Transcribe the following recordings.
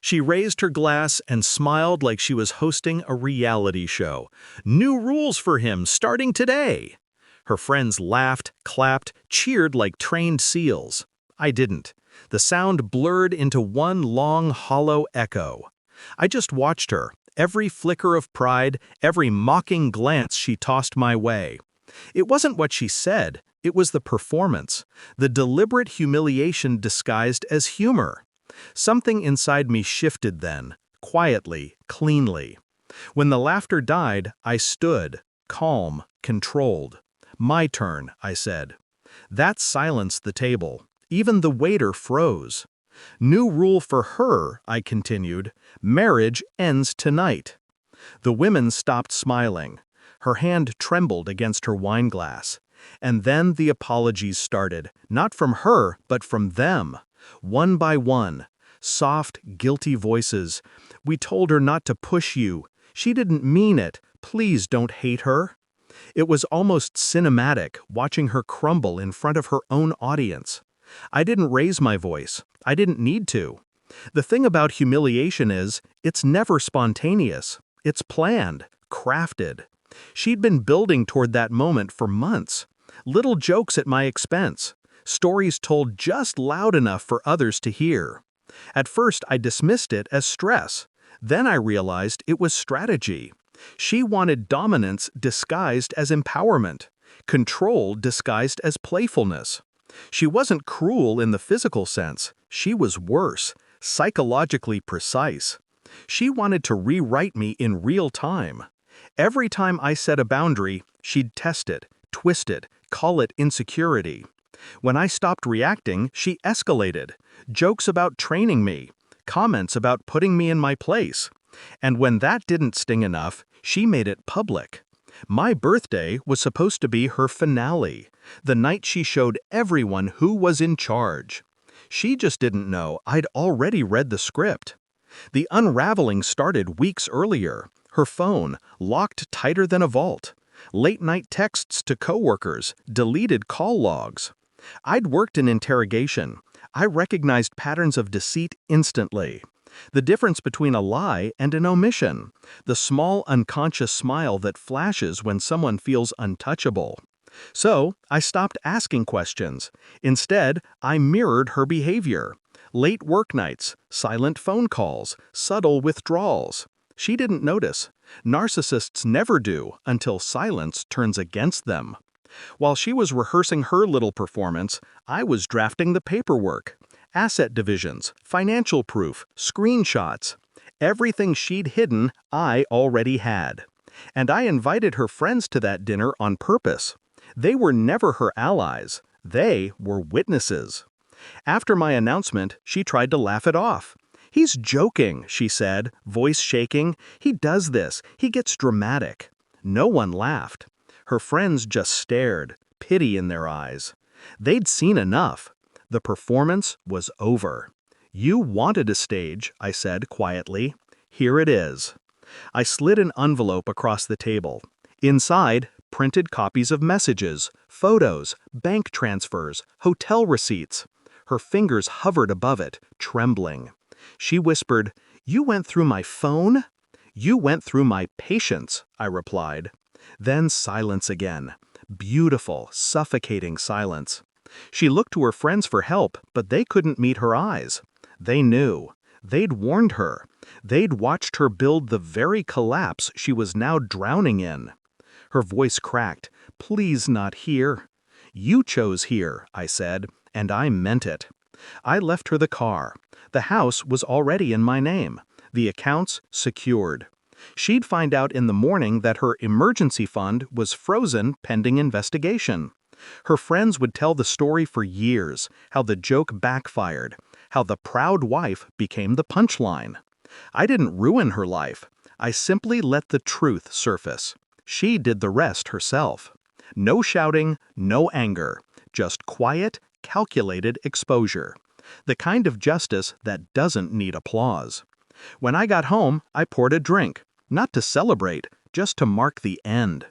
She raised her glass and smiled like she was hosting a reality show. New rules for him starting today. Her friends laughed, clapped, cheered like trained seals. I didn't. The sound blurred into one long, hollow echo. I just watched her, every flicker of pride, every mocking glance she tossed my way. It wasn't what she said, it was the performance, the deliberate humiliation disguised as humor. Something inside me shifted then, quietly, cleanly. When the laughter died, I stood, calm, controlled. My turn, I said. That silenced the table. Even the waiter froze. New rule for her, I continued. Marriage ends tonight. The women stopped smiling. Her hand trembled against her wine glass. And then the apologies started, not from her, but from them. One by one. Soft, guilty voices. We told her not to push you. She didn't mean it. Please don't hate her. It was almost cinematic, watching her crumble in front of her own audience. I didn't raise my voice. I didn't need to. The thing about humiliation is, it's never spontaneous. It's planned, crafted. She'd been building toward that moment for months. Little jokes at my expense. Stories told just loud enough for others to hear. At first, I dismissed it as stress. Then I realized it was strategy. She wanted dominance disguised as empowerment, control disguised as playfulness. She wasn't cruel in the physical sense. She was worse, psychologically precise. She wanted to rewrite me in real time. Every time I set a boundary, she'd test it, twist it, call it insecurity. When I stopped reacting, she escalated. Jokes about training me, comments about putting me in my place. And when that didn't sting enough, she made it public. My birthday was supposed to be her finale, the night she showed everyone who was in charge. She just didn't know I'd already read the script. The unraveling started weeks earlier. Her phone, locked tighter than a vault. Late-night texts to coworkers, deleted call logs. I'd worked in interrogation. I recognized patterns of deceit instantly. The difference between a lie and an omission. The small unconscious smile that flashes when someone feels untouchable. So, I stopped asking questions. Instead, I mirrored her behavior. Late work nights, silent phone calls, subtle withdrawals. She didn't notice. Narcissists never do until silence turns against them. While she was rehearsing her little performance, I was drafting the paperwork. Asset divisions, financial proof, screenshots. Everything she'd hidden, I already had. And I invited her friends to that dinner on purpose. They were never her allies. They were witnesses. After my announcement, she tried to laugh it off. "He's joking," she said, voice shaking. "He does this. He gets dramatic." No one laughed. Her friends just stared, pity in their eyes. They'd seen enough. The performance was over. "You wanted a stage," I said quietly. "Here it is." I slid an envelope across the table. Inside, printed copies of messages, photos, bank transfers, hotel receipts. Her fingers hovered above it, trembling. She whispered, "You went through my phone?" "You went through my patience," I replied. Then silence again. Beautiful, suffocating silence. She looked to her friends for help, but they couldn't meet her eyes. They knew. They'd warned her. They'd watched her build the very collapse she was now drowning in. Her voice cracked. "Please not here." "You chose here," I said, and I meant it. I left her the car. The house was already in my name. The accounts secured. She'd find out in the morning that her emergency fund was frozen pending investigation. Her friends would tell the story for years, how the joke backfired, how the proud wife became the punchline. I didn't ruin her life. I simply let the truth surface. She did the rest herself. No shouting, no anger, just quiet, calculated exposure. The kind of justice that doesn't need applause. When I got home, I poured a drink, not to celebrate, just to mark the end.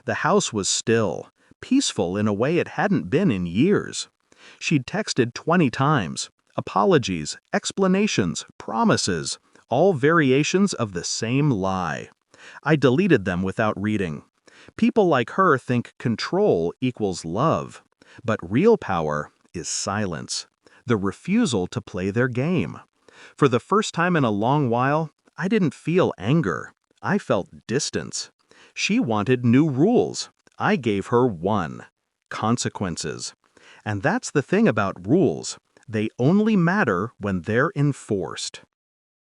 The house was still, peaceful in a way it hadn't been in years. She'd texted 20 times. Apologies, explanations, promises, all variations of the same lie. I deleted them without reading. People like her think control equals love, but real power is silence, the refusal to play their game. For the first time in a long while, I didn't feel anger. I felt distance. She wanted new rules. I gave her one: consequences. And that's the thing about rules. They only matter when they're enforced.